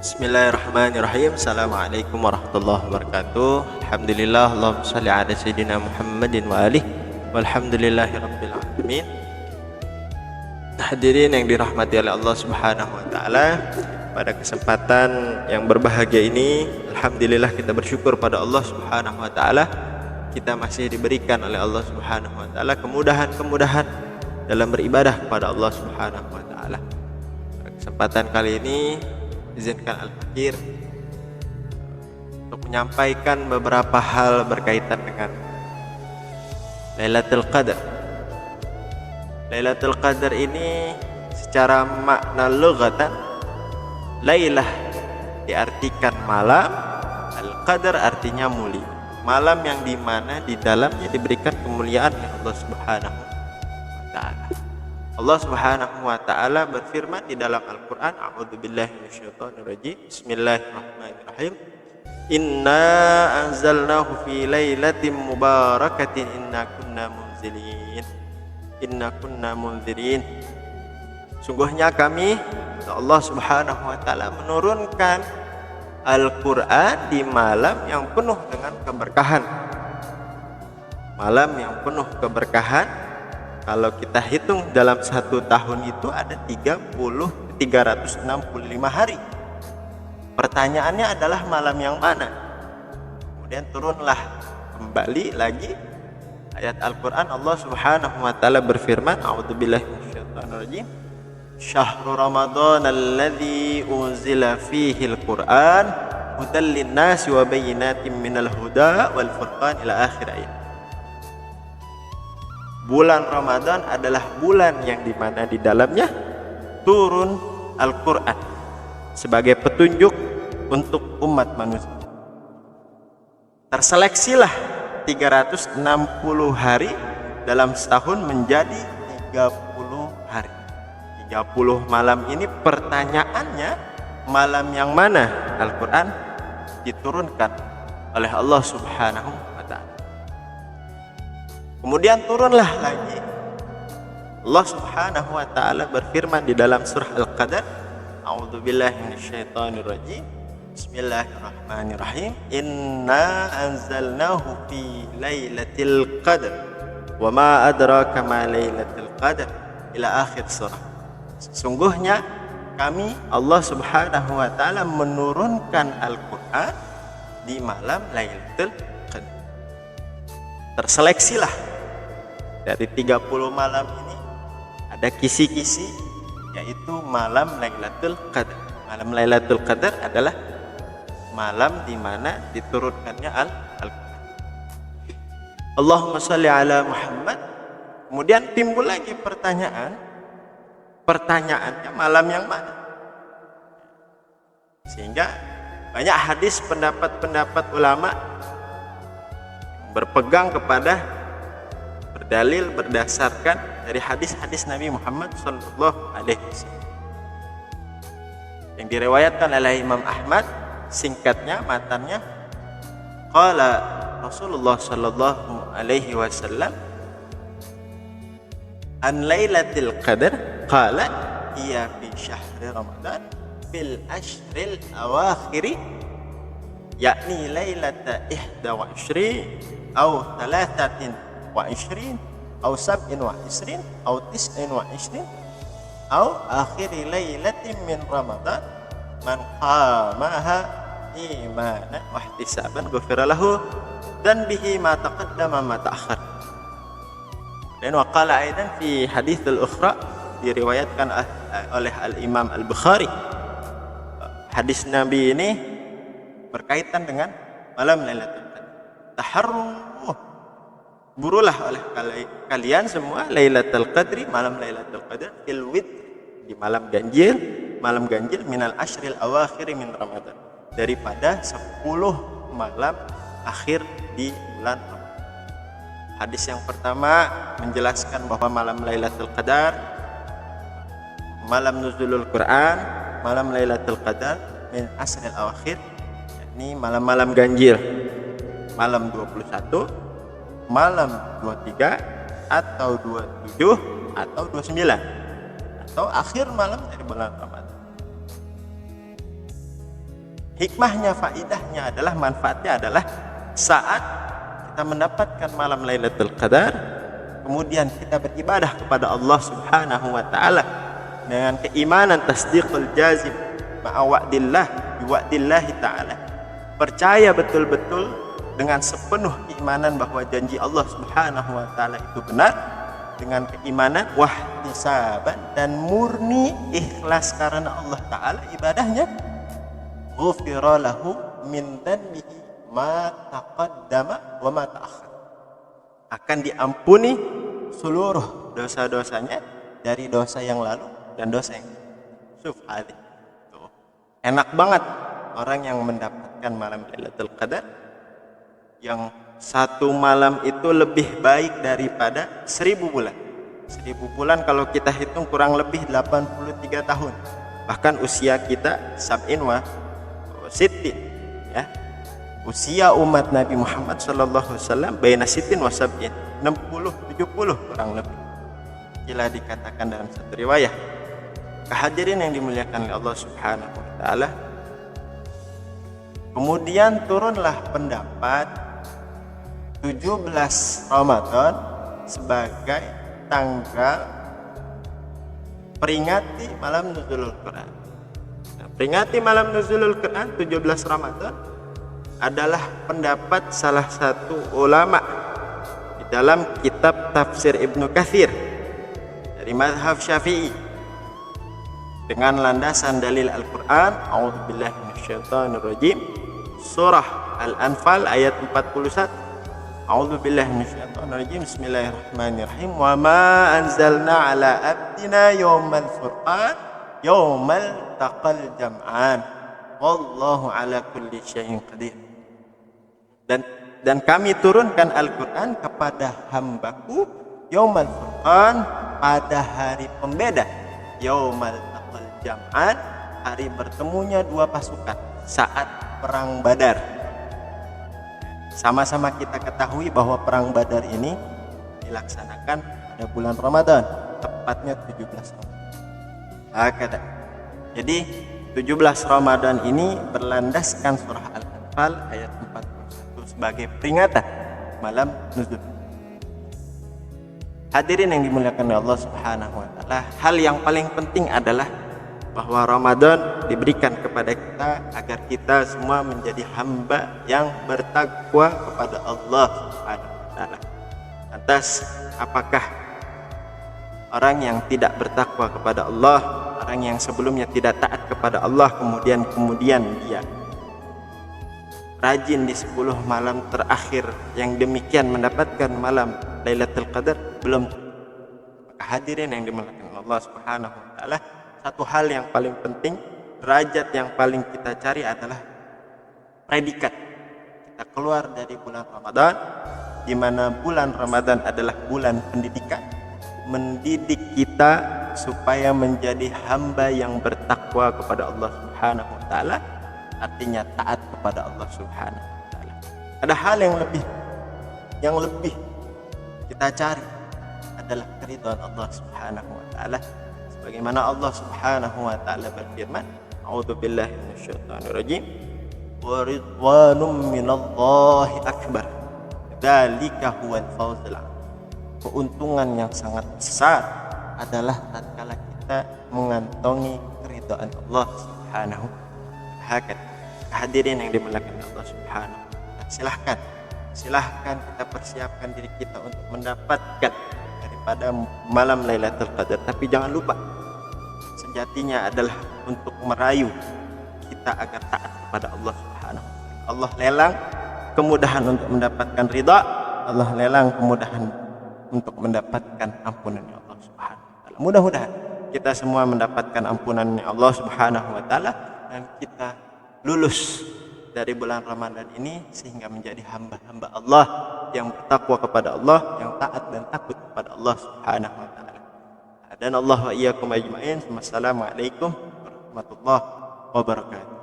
Bismillahirrahmanirrahim. Assalamualaikum warahmatullahi wabarakatuh. Alhamdulillah, Allahumma shalli ala sayyidina Muhammadin wa alihi walhamdulillahi rabbil alamin. Hadirin yang dirahmati oleh Allah Subhanahu wa taala, pada kesempatan yang berbahagia ini alhamdulillah kita bersyukur pada Allah Subhanahu wa taala, kita masih diberikan oleh Allah Subhanahu wa taala kemudahan-kemudahan dalam beribadah kepada Allah Subhanahu wa taala. Pada kesempatan kali ini izinkan Al-Fakir untuk menyampaikan beberapa hal berkaitan dengan Lailatul Qadar. Lailatul Qadar ini secara makna lughatan, Lailah diartikan malam, Al-Qadar artinya mulia. Malam yang dimana di dalamnya diberikan kemuliaan oleh Allah Subhanahu wa taala. Allah Subhanahu wa taala berfirman di dalam Al-Qur'an, a'udzubillahi minasyaitonirrajim. Bismillahirrahmanirrahim. Inna anzalnahu fi lailatin mubarakatin inna kunna munzilin. Inna kunna munzirin. Sungguhnya kami, Allah Subhanahu wa taala, menurunkan Al-Qur'an di malam yang penuh dengan keberkahan. Malam yang penuh keberkahan. Kalau kita hitung dalam satu tahun itu ada 365 hari. Pertanyaannya adalah malam yang mana? Kemudian turunlah kembali lagi ayat Al-Quran. Allah Subhanahu wa taala berfirman, a'udzubillahi minasyaitonirrajim. Syahrul Ramadan alladzi unzila fihi al-Qur'an hudan lin-nasi wa bayyinatin minal huda wal furqan ila akhir ayat. Bulan Ramadan adalah bulan yang dimana di dalamnya turun Al-Quran sebagai petunjuk untuk umat manusia. Terseleksilah 360 hari dalam setahun menjadi 30 hari. 30 malam ini pertanyaannya, malam yang mana Al-Quran diturunkan oleh Allah Subhanahu wa ta'ala. Kemudian turunlah lagi Allah Subhanahu wa taala berfirman di dalam surah Al-Qadar, a'udzubillahi minasyaitonirrajim. Bismillahirrahmanirrahim. Inna anzalnahu fi lailatul qadar wa ma adraka ma lailatul qadar ila akhir surah. Sesungguhnya kami, Allah Subhanahu wa taala, menurunkan Al-Qur'an di malam Lailatul Qadar. Terseleksilah dari 30 malam ini ada kisi-kisi, yaitu malam Lailatul Qadar. Malam Lailatul Qadar adalah malam di mana diturunkannya Al-Qur'an. Allahumma shalli ala Muhammad. Kemudian timbul lagi pertanyaannya malam yang mana? Sehingga banyak hadis, pendapat ulama berpegang kepada, berdalil berdasarkan dari hadis-hadis Nabi Muhammad sallallahu alaihi wasallam yang diriwayatkan oleh Imam Ahmad. Singkatnya, matannya, qala Rasulullah sallallahu alaihi wasallam an lailatul qadar qala iya fi syahri ramadan fil ashril awakhiri, yakni lailata 21 atau 23 atau 27 atau 29 atau akhir lailatin min ramadan man qamaha imanan wa ihtisaban ghufira lahu dan bihi ma taqaddama ma ta'akhkhar. Dan waqala aidan fi hadits al-ukhra, diriwayatkan oleh al-Imam Al-Bukhari, hadis Nabi ini berkaitan dengan malam Lailatul Qadar. Taharru, burulah oleh kalian semua Lailatul Qadri, malam Lailatul Qadar, fil witr, di malam ganjil minal ashril awakhir min Ramadan, daripada 10 malam akhir di bulan Ramadan. Hadis yang pertama menjelaskan bahwa malam Lailatul Qadar, malam nuzulul Quran, malam Lailatul Qadar min ashril awakhir, yakni malam-malam ganjil, malam 21, malam 23 atau 27 atau 29 atau akhir malam dari bulan Ramadan. hikmahnya, faidahnya adalah, manfaatnya adalah saat kita mendapatkan malam Lailatul Qadar, kemudian kita beribadah kepada Allah Subhanahu wa taala dengan keimanan tasdiqul jazim ma'a wa'dillah biwa'dillahi ta'ala. Percaya betul-betul dengan sepenuh keimanan bahwa janji Allah Subhanahu wa taala itu benar, dengan keimanan wahtisaban dan murni ikhlas karena Allah taala ibadahnya, ghufira lahu min dhanbihi ma taqaddama wa ma ta'akhkhar. Akan diampuni seluruh dosa-dosanya dari dosa yang lalu dan dosa yang tuh. Enak banget orang yang mendapatkan malam Lailatul Qadar, yang satu malam itu lebih baik daripada 1000 bulan. 1000 bulan kalau kita hitung kurang lebih 83 tahun. Bahkan usia kita sab'in wa sittin, ya. Usia umat Nabi Muhammad sallallahu alaihi wasallam baina sittin wa sab'in, 60 70 kurang lebih. Bila dikatakan dalam satu riwayah. Kehadirin yang dimuliakan oleh Allah Subhanahu wa taala. Kemudian turunlah pendapat 17 Ramadan sebagai tanggal peringati malam nuzulul Quran. Nah, peringati malam nuzulul Quran 17 Ramadan adalah pendapat salah satu ulama di dalam kitab tafsir Ibnu Katsir dari mazhab Syafi'i dengan landasan dalil Al-Qur'an. A'udzubillahi minasyaitonirrajim. Surah Al-Anfal ayat 41. A'udzubillahi minasyaitonirrajim. Bismillahirrahmanirrahim. Wa ma anzalna ala abdina yaumal furqan yaumal taqal jam'an. Wallahu ala kulli syai'in qadir. Dan kami turunkan Al-Qur'an kepada hambaku yaumal furqan, pada hari pembeda, yaumal taqal jam'an, hari bertemunya dua pasukan saat perang Badar. Sama-sama kita ketahui bahwa perang Badar ini dilaksanakan pada bulan Ramadan, tepatnya 17 Ramadan. Jadi 17 Ramadan ini berlandaskan surah Al-Anfal ayat 41 sebagai peringatan malam nuzul. Hadirin yang dimuliakan oleh Allah Subhanahu wa taala, hal yang paling penting adalah bahwa Ramadan diberikan kepada kita agar kita semua menjadi hamba yang bertakwa kepada Allah Subhanahu wa taala. Lantas apakah orang yang tidak bertakwa kepada Allah, orang yang sebelumnya tidak taat kepada Allah, kemudian dia rajin di 10 malam terakhir yang demikian mendapatkan malam Lailatul Qadar? Belum. Maka hadirin yang dimuliakan Allah Subhanahu wa taala, satu hal yang paling penting, derajat yang paling kita cari adalah predikat. Kita keluar dari bulan Ramadan, di mana bulan Ramadan adalah bulan pendidikan, mendidik kita supaya menjadi hamba yang bertakwa kepada Allah Subhanahu wa taala, artinya taat kepada Allah Subhanahu wa taala. Ada hal yang lebih kita cari adalah keridhaan Allah Subhanahu wa taala. Sebagaimana Allah Subhanahu wa taala berfirman, A'udzubillahi minasyaitonirrajim. Wa ridwanum minallahi akbar. Dzalika huwal fawzul 'adzim. Keuntungan yang sangat besar adalah tatkala kita mengantongi keridhaan Allah Subhanahu wa taala. Hadirin yang dimuliakan Allah Subhanahu wa taala, silahkan kita persiapkan diri kita untuk mendapatkan daripada malam Lailatul Qadar. Tapi jangan lupa, sejatinya adalah untuk merayu kita agar taat kepada Allah Subhanahu wa taala. Allah lelang kemudahan untuk mendapatkan ridha, Allah lelang kemudahan untuk mendapatkan ampunan Allah Subhanahu wa taala. Mudah-mudahan kita semua mendapatkan ampunan Allah Subhanahu wa taala dan kita lulus dari bulan Ramadan ini sehingga menjadi hamba-hamba Allah yang bertakwa kepada Allah, yang taat dan takut kepada Allah Subhanahu wa taala. Dan Allah wa iyyakum ajmain. Wassalamualaikum warahmatullahi wabarakatuh.